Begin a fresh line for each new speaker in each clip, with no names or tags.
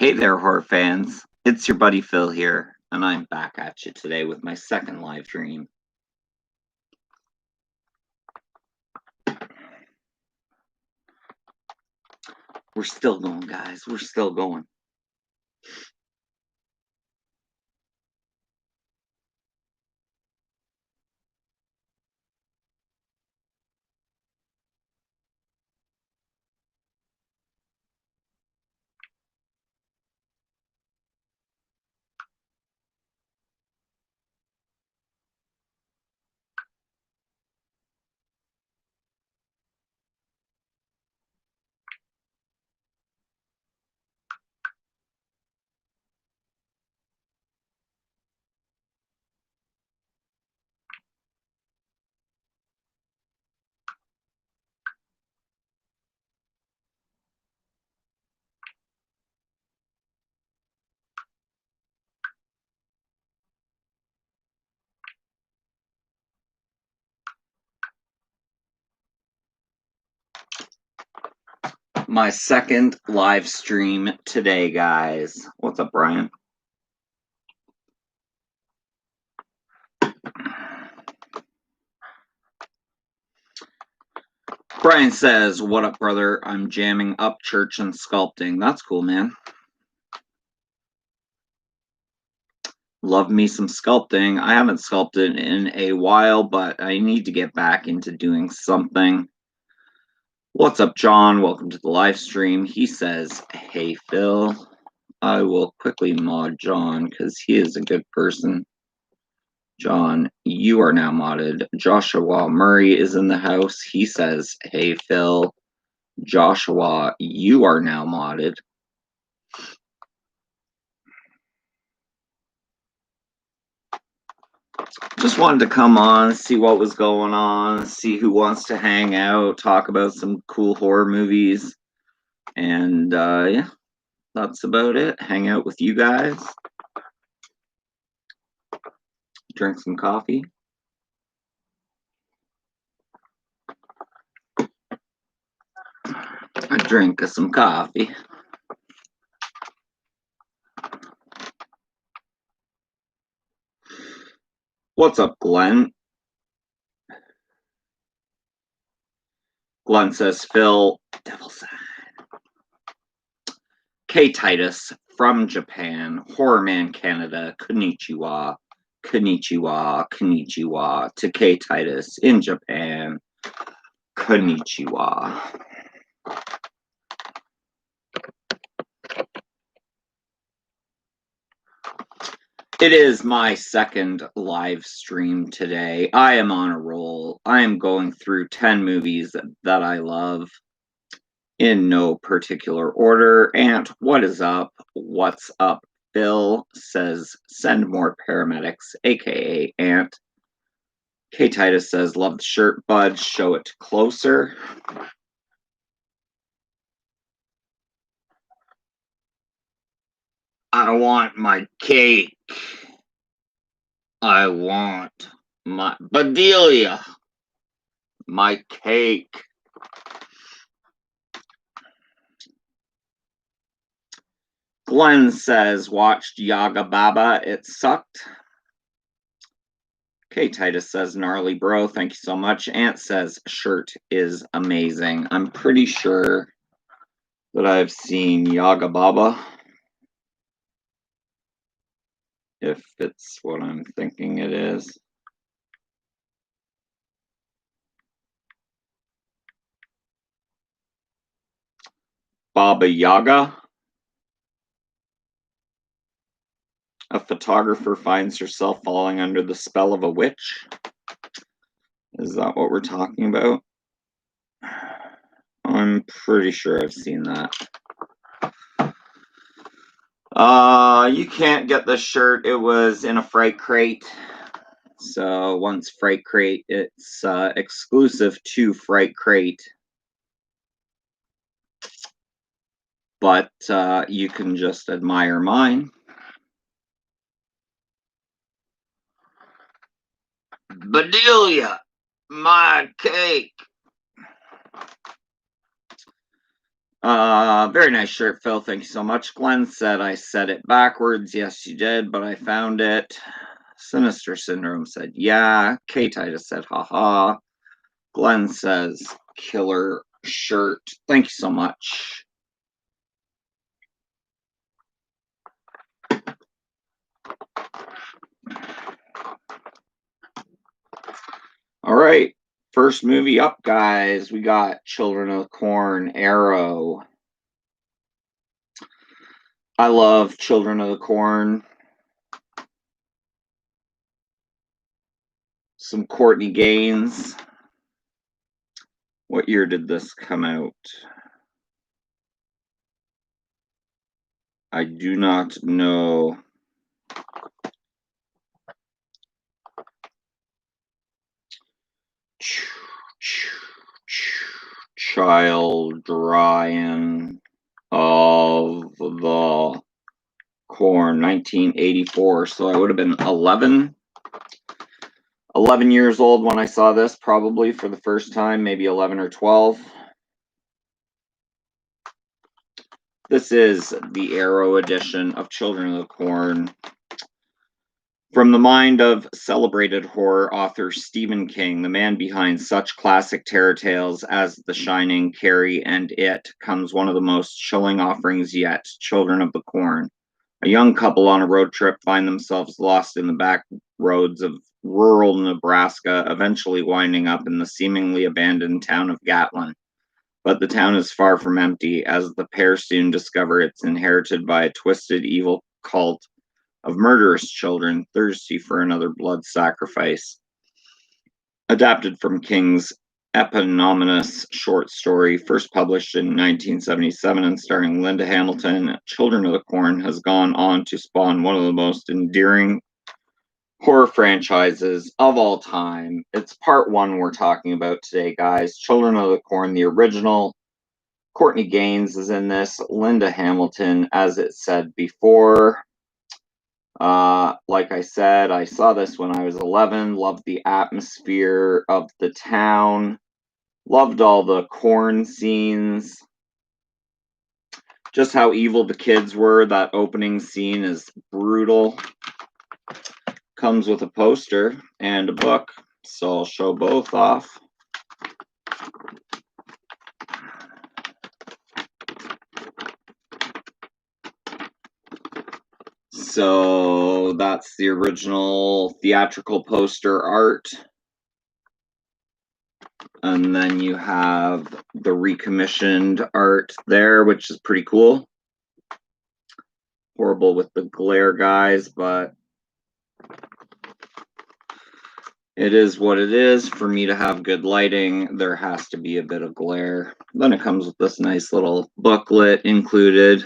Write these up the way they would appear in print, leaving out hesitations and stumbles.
Hey there, horror fans. It's your buddy Phil here, and I'm back at you today with my second live stream. We're still going, guys. We're still going. My second live stream today, guys. What's up, Brian? Brian says, "What up, brother? I'm jamming up church and sculpting." That's cool, man. Love me some sculpting. I haven't sculpted in a while, but I need to get back into doing something. What's up, John? Welcome to the live stream. He says, "Hey, Phil." I will quickly mod John because he is a good person. John, you are now modded. Joshua Murray is in the house. He says, "Hey, Phil." Joshua, you are now modded. Just wanted to come on, see what was going on, see who wants to hang out, talk about some cool horror movies. And yeah, that's about it. Hang out with you guys. Drink some coffee. A drink of some coffee. What's up, Glenn? Glenn says, "Phil, devil sign." K Titus from Japan, Horror Man Canada, konnichiwa, konnichiwa, konnichiwa. To K Titus in Japan, konnichiwa. It is my second live stream today. I am on a roll. I am going through 10 movies that I love in no particular order. Ant, what is up? What's up? Bill says, "Send more paramedics," aka Ant. K Titus says, "Love the shirt, bud. Show it closer." I want my cake. I want my Bedelia. My cake. Glenn says, "Watched Yaga Baba. It sucked." K Titus says, "Gnarly bro. Thank you so much." Ant says, "Shirt is amazing." I'm pretty sure that I've seen Yaga Baba, if it's what I'm thinking it is. Baba Yaga. A photographer finds herself falling under the spell of a witch. Is that what we're talking about? I'm pretty sure I've seen that. You can't get this shirt. It was in a Fright Crate. So once Fright Crate, it's exclusive to Fright Crate. But you can just admire mine. Bedelia, my cake. Very nice shirt, Phil. Thank you so much. Glenn said I said it backwards. Yes, you did, but I found it. Sinister Syndrome said, yeah. K-Titus said, haha. Glenn says, killer shirt. Thank you so much. All right. First movie up, guys. We got Children of the Corn, Arrow. I love Children of the Corn. Some Courtney Gaines. What year did this come out? I do not know. Children of the Corn, 1984. So I would have been 11 years old when I saw this, probably for the first time, maybe 11 or 12. This is the Arrow edition of Children of the Corn. From the mind of celebrated horror author Stephen King, the man behind such classic terror tales as The Shining, Carrie, and It, comes one of the most chilling offerings yet, Children of the Corn. A young couple on a road trip find themselves lost in the back roads of rural Nebraska, eventually winding up in the seemingly abandoned town of Gatlin. But the town is far from empty, as the pair soon discover it's inherited by a twisted, evil cult of murderous children thirsty for another blood sacrifice. Adapted from King's eponymous short story, first published in 1977 and starring Linda Hamilton, Children of the Corn has gone on to spawn one of the most endearing horror franchises of all time. It's part one we're talking about today, guys. Children of the Corn, the original. Courtney Gaines is in this. Linda Hamilton, as it said before. Like I said, I saw this when I was 11, loved the atmosphere of the town, loved all the corn scenes, just how evil the kids were. That opening scene is brutal. Comes with a poster and a book, so I'll show both off. So that's the original theatrical poster art. And then you have the recommissioned art there, which is pretty cool. Horrible with the glare, guys, but it is what it is. For me to have good lighting, there has to be a bit of glare. Then it comes with this nice little booklet included.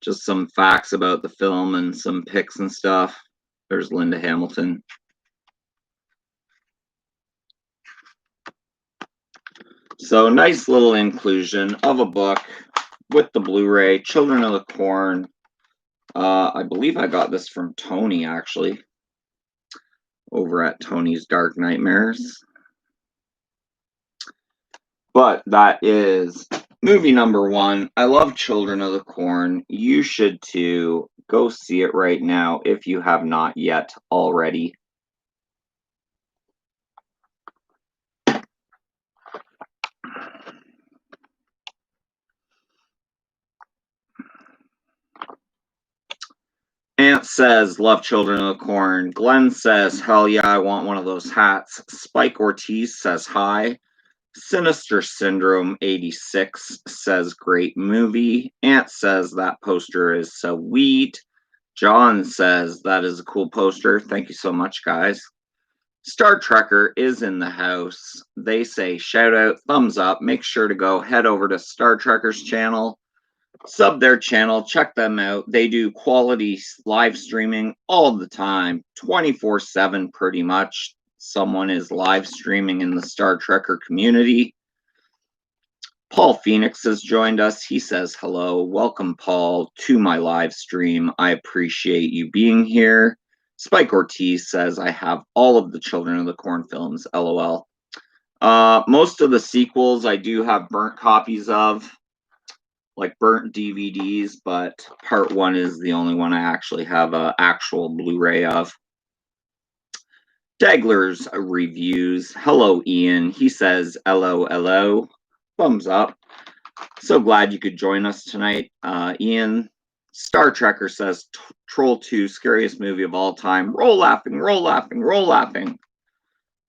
Just some facts about the film and some pics and stuff. There's Linda Hamilton. So nice little inclusion of a book with the Blu-ray, Children of the Corn. I believe I got this from Tony, actually, over at Tony's Dark Nightmares. But that is movie number one. I love Children of the Corn. You should too. Go see it right now if you have not yet already. Ant says, love Children of the Corn. Glenn says, hell yeah, I want one of those hats. Spike Ortiz says, hi. Sinister Syndrome 86 says, great movie. Ant says, that poster is sweet. John says, that is a cool poster. Thank you so much, guys. Star Trekker is in the house. They say, shout out, thumbs up. Make sure to go head over to Star Trekker's channel. Sub their channel, check them out. They do quality live streaming all the time, 24/7 pretty much. Someone is live streaming in the Star Trekker community. Paul Phoenix has joined us. He says hello. Welcome, Paul, to my live stream. I appreciate you being here. Spike Ortiz says, I have all of the Children of the Corn films, LOL. Most of the sequels I do have burnt copies of. like burnt DVDs, but part 1 is the only one I actually have a actual Blu-ray of. Dagler's reviews. Hello, Ian. He says, hello. Thumbs up. So glad you could join us tonight. Ian, Star Trekker says, Troll 2, scariest movie of all time. Roll laughing.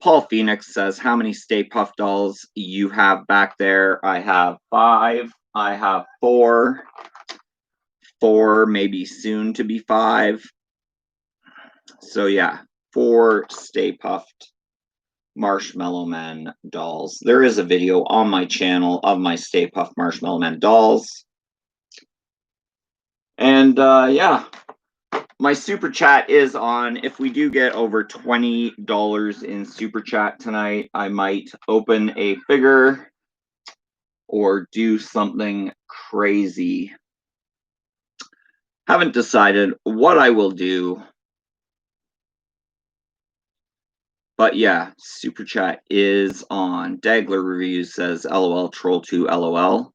Paul Phoenix says, how many Stay Puft dolls you have back there? I have 5. I have 4. 4, maybe soon to be 5. So yeah, 4 Stay Puft Marshmallow Man dolls. There is a video on my channel of my Stay Puft Marshmallow Man dolls. And yeah, my super chat is on. If we do get over $20 in super chat tonight, I might open a figure or do something crazy. Haven't decided what I will do. But yeah, super chat is on. Dagler Reviews says, LOL, Troll 2, LOL.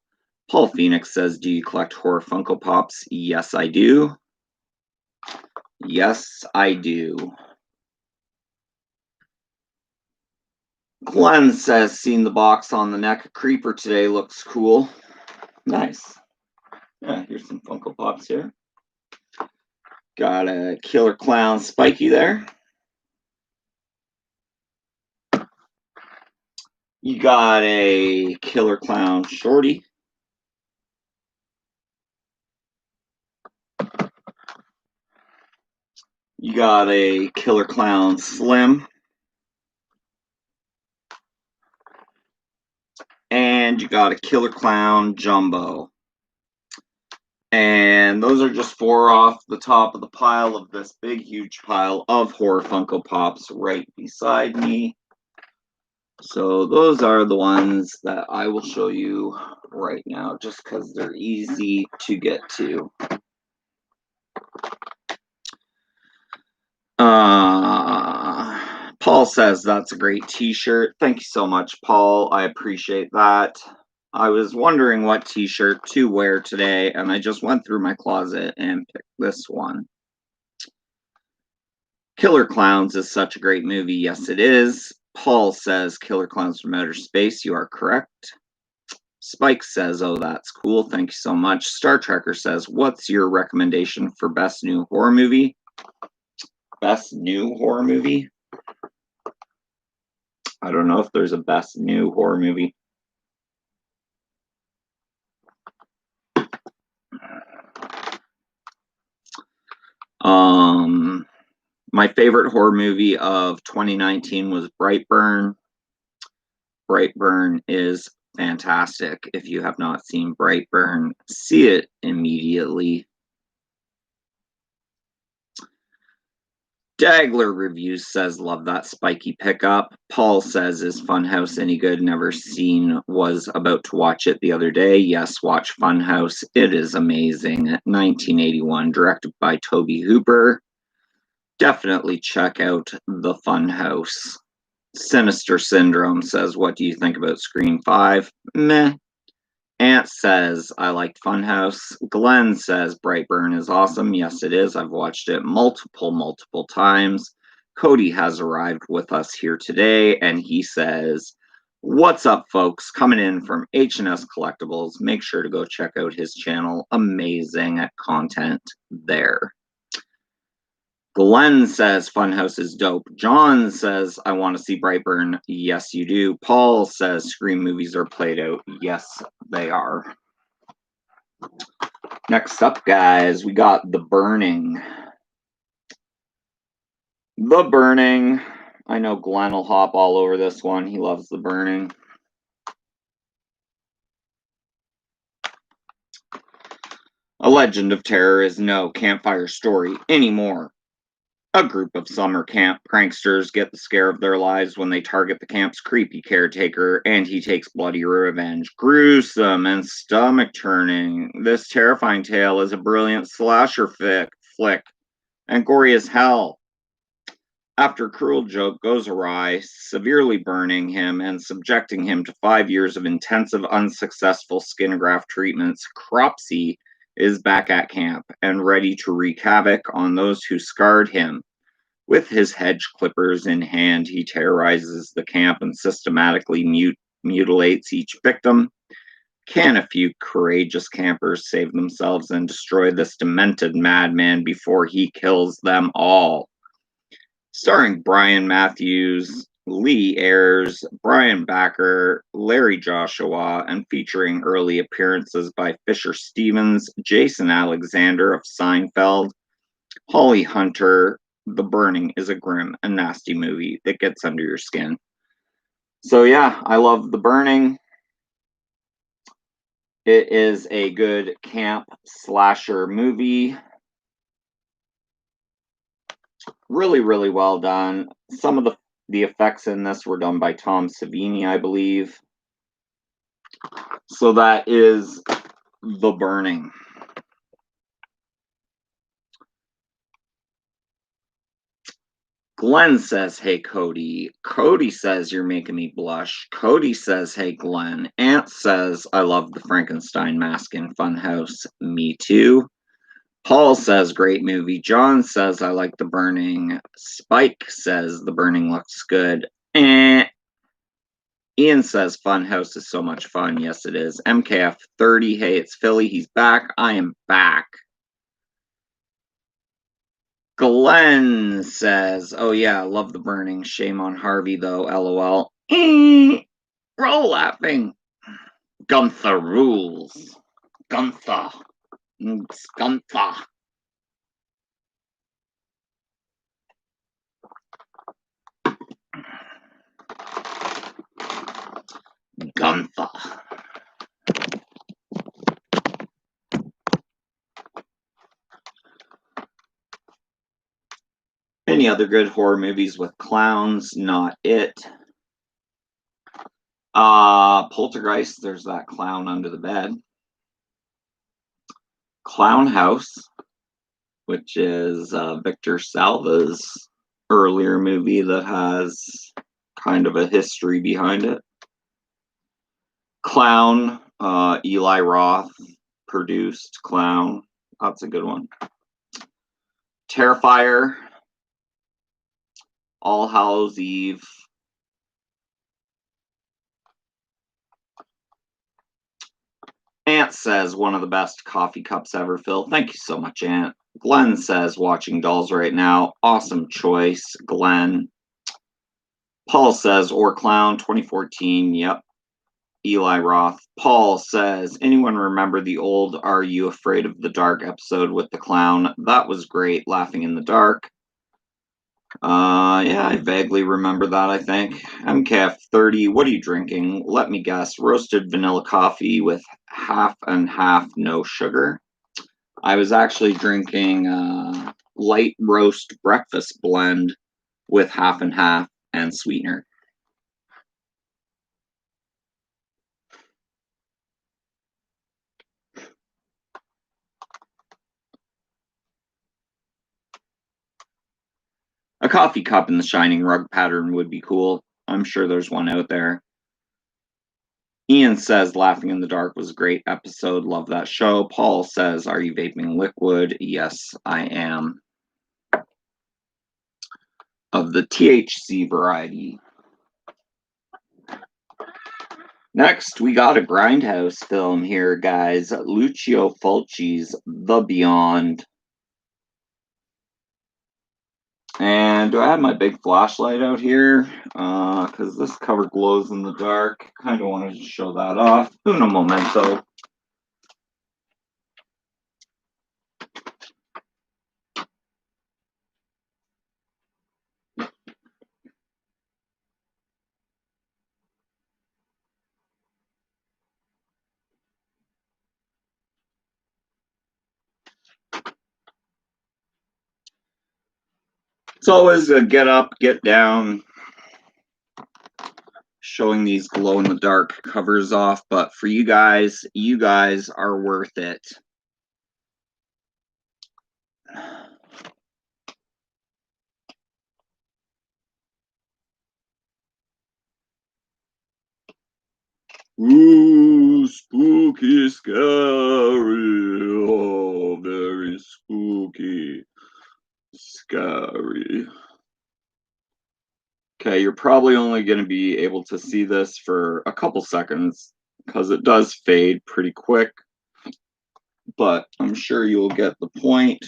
Paul Phoenix says, do you collect horror Funko Pops? Yes, I do. Yes, I do. Glenn says, seen the box on the neck. Creeper today looks cool. Nice. Yeah, here's some Funko Pops here. Got a Killer Clown Spiky there. You got a Killer Clown Shorty. You got a Killer Clown Slim. And you got a Killer Clown Jumbo. And those are just 4 off the top of the pile of this big, huge pile of horror Funko Pops right beside me. So those are the ones that I will show you right now, just because they're easy to get to. Paul says that's a great t-shirt. Thank you so much, Paul. I appreciate that. I was wondering what t-shirt to wear today, and I just went through my closet and picked this one. Killer Clowns is such a great movie. Yes, it is. Paul says Killer Clowns from Outer Space. You are correct. Spike says, oh, that's cool. Thank you so much. Star Trekker says, what's your recommendation for best new horror movie? Best new horror movie? I don't know if there's a best new horror movie. My favorite horror movie of 2019 was Brightburn. Brightburn is fantastic. If you have not seen Brightburn, see it immediately. Dagler Reviews says, love that spiky pickup. Paul says, is Funhouse any good? Never seen, was about to watch it the other day. Yes, watch Funhouse. It is amazing. 1981, directed by Toby Hooper. Definitely check out the Funhouse. Sinister Syndrome says, what do you think about Scream 5? Meh. Ant says, I liked Funhouse. Glenn says, Brightburn is awesome. Yes, it is. I've watched it multiple times. Cody has arrived with us here today, and he says, what's up, folks? Coming in from H&S Collectibles. Make sure to go check out his channel. Amazing content there. Glenn says Funhouse is dope. John says, I want to see Brightburn. Yes, you do. Paul says Scream movies are played out. Yes, they are. Next up, guys, we got The Burning. The Burning. I know Glenn will hop all over this one. He loves The Burning. A Legend of Terror is no campfire story anymore. A group of summer camp pranksters get the scare of their lives when they target the camp's creepy caretaker, and he takes bloody revenge. Gruesome and stomach-turning, this terrifying tale is a brilliant slasher flick, and gory as hell. After a cruel joke goes awry, severely burning him and subjecting him to 5 years of intensive, unsuccessful skin graft treatments, Cropsy is back at camp and ready to wreak havoc on those who scarred him. With his hedge clippers in hand, he terrorizes the camp and systematically mutilates each victim. Can a few courageous campers save themselves and destroy this demented madman before he kills them all? Starring Brian Matthews, Lee Ayres, Brian Backer, Larry Joshua, and featuring early appearances by Fisher Stevens, Jason Alexander of Seinfeld, Holly Hunter. The Burning is a grim and nasty movie that gets under your skin. So yeah, I love The Burning. It is a good camp slasher movie. Really, really well done. Some of the effects in this were done by Tom Savini, I believe. So that is The Burning. Glenn says, hey, Cody. Cody says, you're making me blush. Cody says, hey, Glenn. Ant says, I love the Frankenstein mask in Funhouse. Me too. Paul says, great movie. John says, I like The Burning. Spike says, The Burning looks good. Ian says, Funhouse is so much fun. Yes, it is. MKF30, hey, it's Philly. He's back. I am back. Glenn says, oh yeah, love The Burning. Shame on Harvey, though. LOL. Roll laughing. Gunther rules. Gunther. Gunther. Gunther. Any other good horror movies with clowns? Not it. Poltergeist, there's that clown under the bed. Clown House, which is Victor Salva's earlier movie that has kind of a history behind it. Clown, Eli Roth produced Clown. That's a good one. Terrifier, All Hallows Eve. Ant says, one of the best coffee cups ever, Phil. Thank you so much, Ant. Glenn says, watching Dolls right now. Awesome choice, Glenn. Paul says, or Clown 2014. Yep. Eli Roth. Paul says, anyone remember the old Are You Afraid of the Dark episode with the clown? That was great, laughing in the dark. Yeah, I vaguely remember that, I think. MKF30, what are you drinking? Let me guess, roasted vanilla coffee with half and half, no sugar. I was actually drinking light roast breakfast blend with half and half and sweetener. A coffee cup in the shining rug pattern would be cool. I'm sure there's one out there. Ian says Laughing in the Dark was a great episode. Love that show. Paul says, are you vaping liquid? Yes, I am. Of the THC variety. Next, we got a Grindhouse film here, guys. Lucio Fulci's The Beyond. And do I have my big flashlight out here? Because this cover glows in the dark. Kind of wanted to show that off. Uno momento. It's always a get up, get down, showing these glow in the dark covers off, but for you guys are worth it. Ooh, spooky, scary. Oh, very spooky, scary. Okay, you're probably only going to be able to see this for a couple seconds because it does fade pretty quick, but I'm sure you'll get the point.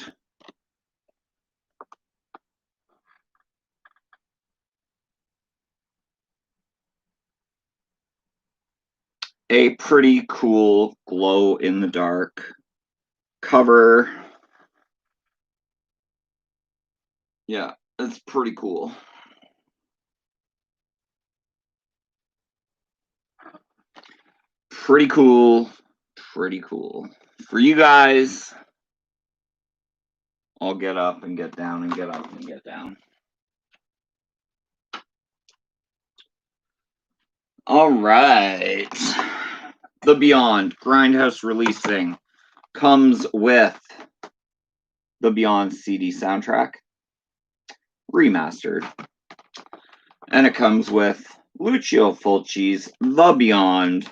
A pretty cool glow in the dark cover. Yeah, it's pretty cool. Pretty cool. Pretty cool. For you guys, I'll get up and get down and get up and get down. All right. The Beyond Grindhouse releasing comes with the Beyond CD soundtrack remastered. And it comes with Lucio Fulci's The Beyond.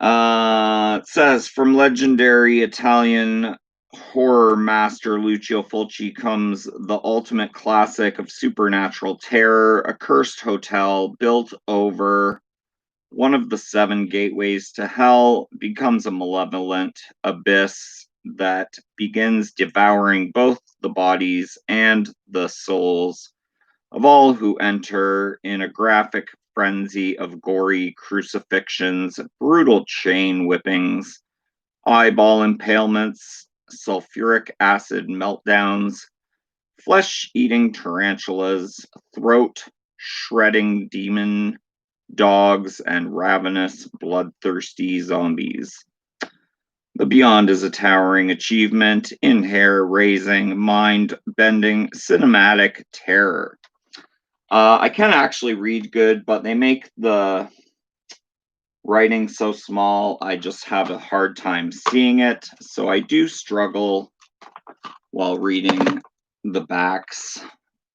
It says from legendary Italian horror master Lucio Fulci comes the ultimate classic of supernatural terror, a cursed hotel built over one of the 7 gateways to hell becomes a malevolent abyss that begins devouring both the bodies and the souls of all who enter in a graphic frenzy of gory crucifixions, brutal chain whippings, eyeball impalements, sulfuric acid meltdowns, flesh-eating tarantulas, throat-shredding demon dogs, and ravenous, bloodthirsty zombies. The Beyond is a towering achievement in hair-raising, mind-bending, cinematic terror. I can actually read good, but they make the writing so small, I just have a hard time seeing it. So I do struggle while reading the backs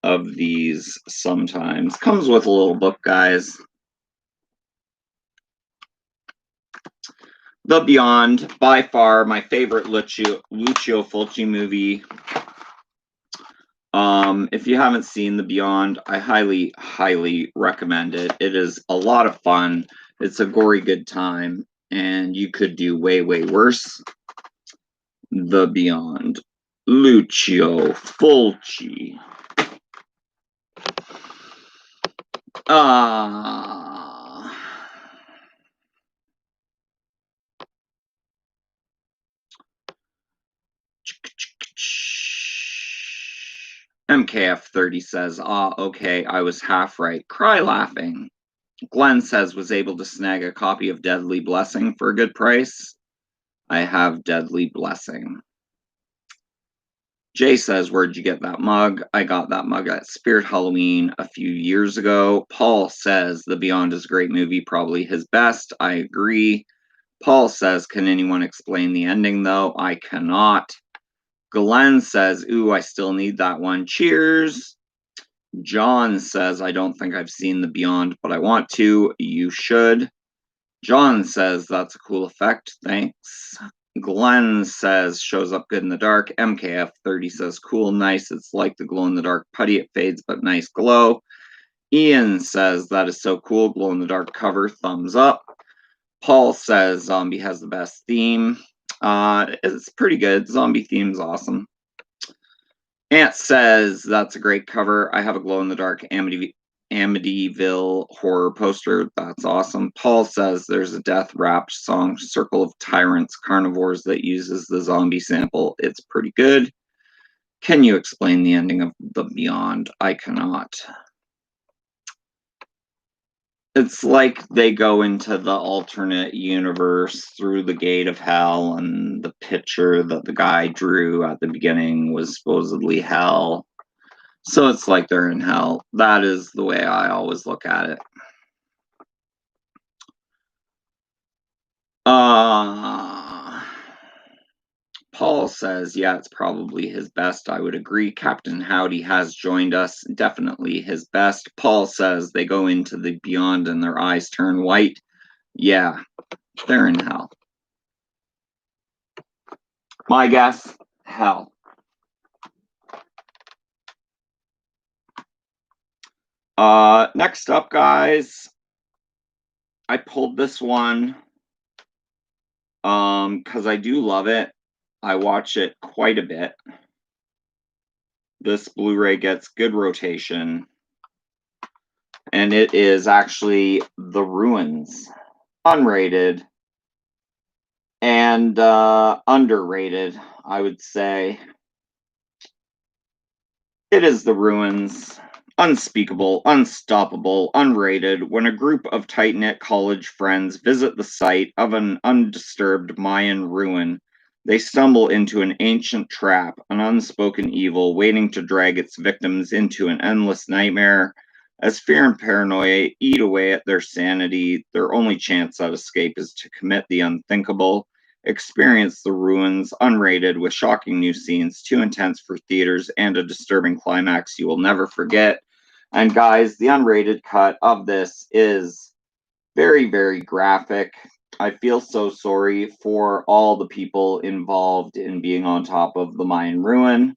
of these sometimes. Comes with a little book, guys. The Beyond, by far my favorite Lucio Fulci movie. If you haven't seen The Beyond, I highly, highly recommend it. It is a lot of fun. It's a gory good time, and you could do way, way worse. The Beyond. Lucio Fulci. MKF30 says, okay, I was half right. Cry laughing. Glenn says, was able to snag a copy of Deadly Blessing for a good price. I have Deadly Blessing. Jay says, where'd you get that mug? I got that mug at Spirit Halloween a few years ago. Paul says, The Beyond is a great movie, probably his best. I agree. Paul says, can anyone explain the ending, though? I cannot. Glenn says, ooh, I still need that one. Cheers. John says, I don't think I've seen The Beyond, but I want to. You should. John says, that's a cool effect. Thanks. Glenn says, shows up good in the dark. MKF30 says, cool, nice. It's like the glow in the dark putty. It fades, but nice glow. Ian says, that is so cool. Glow in the dark cover. Thumbs up. Paul says, zombie has the best theme. It's pretty good. Zombie theme's awesome. Ant says, that's a great cover. I have a glow in the dark Amityville horror poster. That's awesome. Paul says there's a death wrapped song, Circle of Tyrants Carnivores, that uses the zombie sample. It's pretty good. Can you explain the ending of The Beyond? I cannot. It's like they go into the alternate universe through the gate of hell, and the picture that the guy drew at the beginning was supposedly hell. So it's like they're in hell. That is the way I always look at it. Paul says, yeah, it's probably his best. I would agree. Captain Howdy has joined us. Definitely his best. Paul says they go into the beyond and their eyes turn white. Yeah, they're in hell. My guess, hell. Next up, guys, I pulled this one because I do love it. I watch it quite a bit. This Blu-ray gets good rotation, and it is actually The Ruins, unrated and underrated, I would say. It is The Ruins. Unspeakable, unstoppable, unrated. When a group of tight-knit college friends visit the site of an undisturbed Mayan ruin, they stumble into an ancient trap, an unspoken evil waiting to drag its victims into an endless nightmare. As fear and paranoia eat away at their sanity, their only chance at escape is to commit the unthinkable. Experience The Ruins, unrated, with shocking new scenes, too intense for theaters, and a disturbing climax you will never forget. And guys, the unrated cut of this is very, very graphic. I feel so sorry for all the people involved in being on top of the Mayan ruin.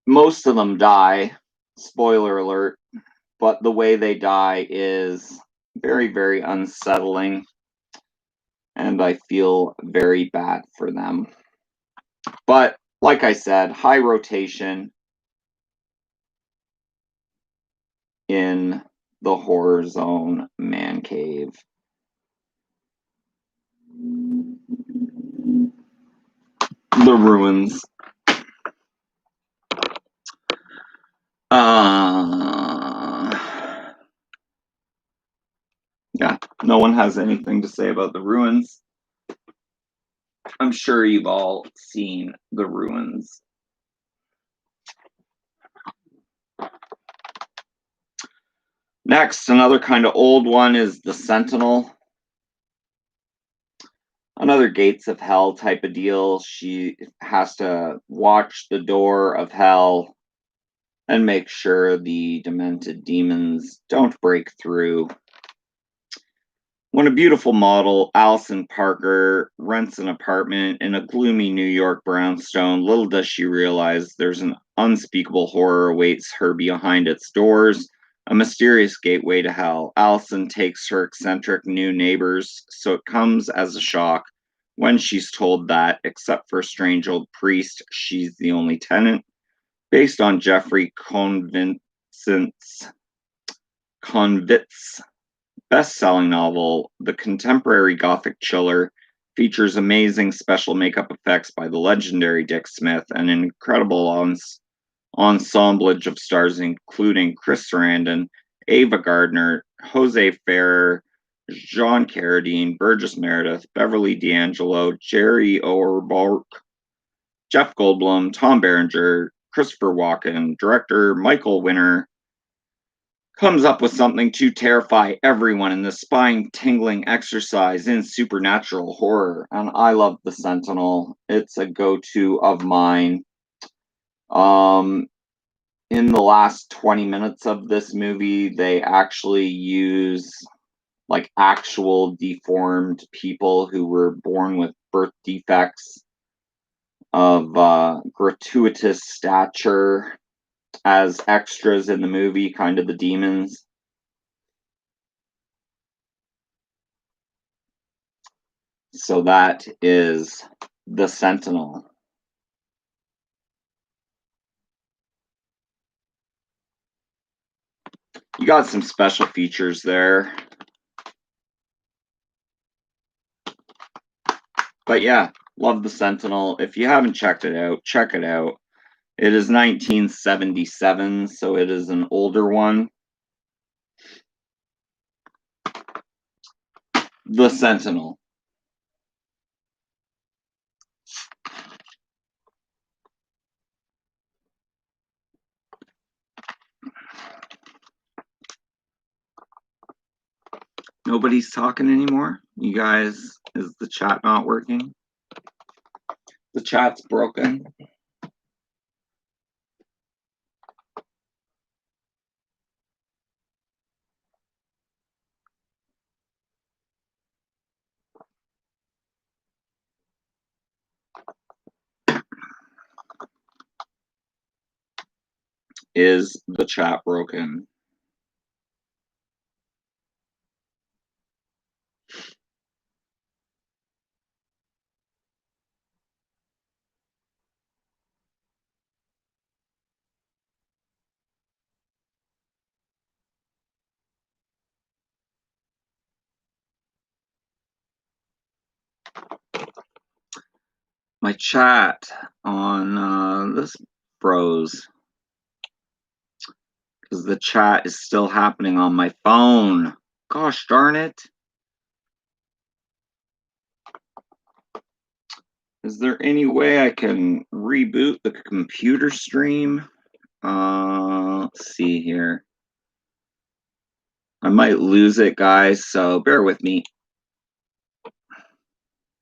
Most of them die, spoiler alert, but the way they die is very, very unsettling. And I feel very bad for them. But like I said, high rotation in the Horror Zone Man Cave. The Ruins. Yeah, no one has anything to say about The Ruins. I'm sure you've all seen The Ruins. Next, another kind of old one is The Sentinel. Another Gates of Hell type of deal. She has to watch the door of hell and make sure the demented demons don't break through. When a beautiful model, Allison Parker, rents an apartment in a gloomy New York brownstone, little does she realize there's an unspeakable horror awaits her behind its doors, a mysterious gateway to hell. Allison takes her eccentric new neighbors, so it comes as a shock when she's told that, except for a strange old priest, she's the only tenant. Based on Jeffrey Convit's best-selling novel, The Contemporary Gothic Chiller features amazing special makeup effects by the legendary Dick Smith and an incredible ensemblage of stars including Chris Sarandon, Ava Gardner, Jose Ferrer, John Carradine, Burgess Meredith, Beverly D'Angelo, Jerry Orbach, Jeff Goldblum, Tom Berenger, Christopher Walken, director Michael Winner, comes up with something to terrify everyone in this spine-tingling exercise in supernatural horror. And I love The Sentinel. It's a go-to of mine. In the last 20 minutes of this movie, they actually use like actual deformed people who were born with birth defects of gratuitous stature as extras in the movie, kind of the demons. So that is The Sentinel. You got some special features there. But yeah, love The Sentinel. If you haven't checked it out, check it out. It is 1977, so it is an older one. The Sentinel. Nobody's talking anymore? You guys, is the chat not working? The chat's broken. Is the chat broken? My chat on this froze because the chat is still happening on my phone. Gosh darn it. Is there any way I can reboot the computer stream? Let's see here. I might lose it, guys, so bear with me.